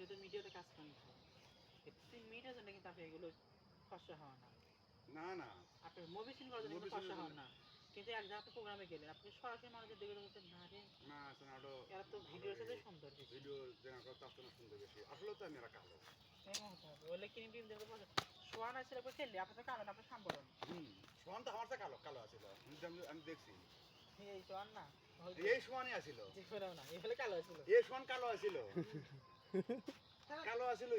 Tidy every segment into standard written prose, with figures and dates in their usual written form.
তো মিডিয়াতে কাজ করেন তুই মিডিয়ার জন্য কিন্তু আপনি এগুলো কষ্ট হওয়া না না না আপনি মুভি সিন করার জন্য কিন্তু কষ্ট হওয়া না কিন্তু এক জায়গাতে প্রোগ্রামে গেলেন আপনি সরাসরি মানুষের দেখে বলছেন না রে না আছে না ওটা এরা তো ভিডিওর সাথে সুন্দর ভিডিও যেন তার জন্য সুন্দর বেশি আসলে তো আমি এরা কালো এমন হতে হবে ওলে ক্রিম টিম দেখতে পাচ্ছেন সোয়ান আছে এরপর খেললে আপনি তো কালো না আপনি সাম্বরণ সোয়ান তো আমার কালো কালো আছিল আমি দেখছি এই সোয়ান না এই সোয়ানই আছিল জীবনেও না এই হলে কালো ছিল এই সোয়ান কালো আছিল কালো আছিল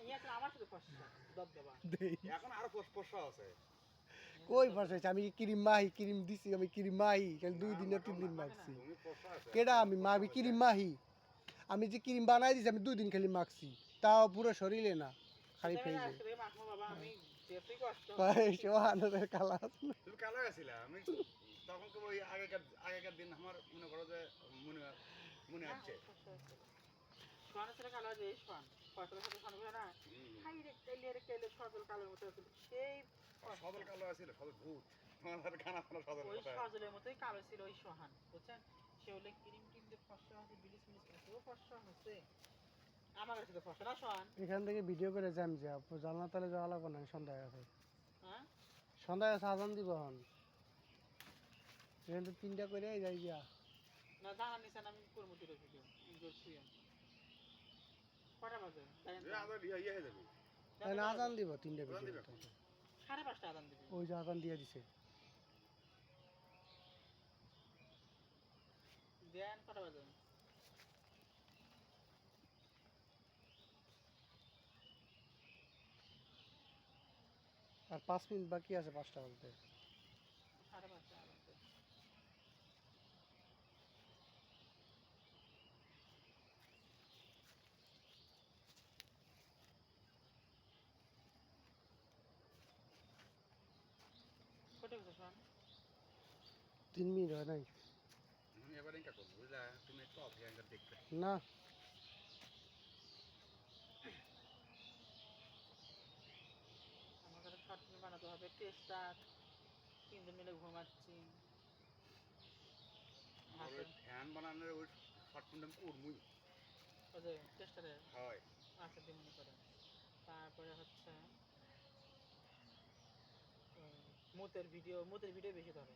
ইয়া আমার সাথে ফসা দবদবা এখন আরো ফসা আছে কই ফসাইছে আমি ক্রিম মাহি ক্রিম দিছি আমি ক্রিম মাহি খালি 2 দিন না 3 দিন মাখছি কেডা আমি মাবি ক্রিম মাহি আমি যে ক্রিম বানাই দিছি আমি 2 দিন খালি মাখছি তাও পুরো শরীরে না খালি ফেইছে বাবা আমি যেতেই কষ্ট পাইছো আনন্দের কালা তুমি কালো আছিলা আমি তখন তো ওই আগেকার দিন আমার মনে করো যে মনে আছে সোয়ান ছিল কালো যে সোয়ান ফসলের সাথে সোয়ান না হাই রে কেলে সজল কালোর মতো ছিল সেই সজল কালো আছিল সজল ভূত তোমার খানা খানা সজল ওই সজলের মতোই কালো ছিল ওই সোহান বুঝছেন সে হলে ক্রিম টিম দিয়ে ফসা আছে বিলিস মিলিস আছে ও ফসা হচ্ছে আমার কাছে তো ফসা না সোহান এখান থেকে ভিডিও করে যাম যে জানলা তলে যাওয়া লাগবে না সন্ধ্যা আছে হ্যাঁ সন্ধ্যা আছে আজান দিব হন এখান থেকে 3টা করে যাই গিয়া না জানা নিছেন আমি করবো দুটো ভিডিও ইনজোর শুয়ে কটা বাজে ইয়ে হয়ে যাবে না আজান দিব 3টা ভিডিও 5:30 আদান দিবি ওই যে আজান দিয়ে দিছে দেন কটা বাজে আর 5 মিনিট বাকি আছে 5টা বলতে 5:30 আদান দিবি কটা বাজে সোহান 3 মিনিট হয় নাই আমি এবার ইনকা করব বুঝলা তুমি একটু অপেক্ষা দেখতে না আমাদের শর্ট ফিল্ম বানাতে হবে টেস্টার 3 জন মিলে ঘুমাচ্ছি ফ্যান বানানোর ওই শর্ট ফিল্ম করবই ওই যে টেস্টারে হয় আচ্ছা দিন মনে করে তারপরে হচ্ছে মুতের ভিডিও বেশি ধরে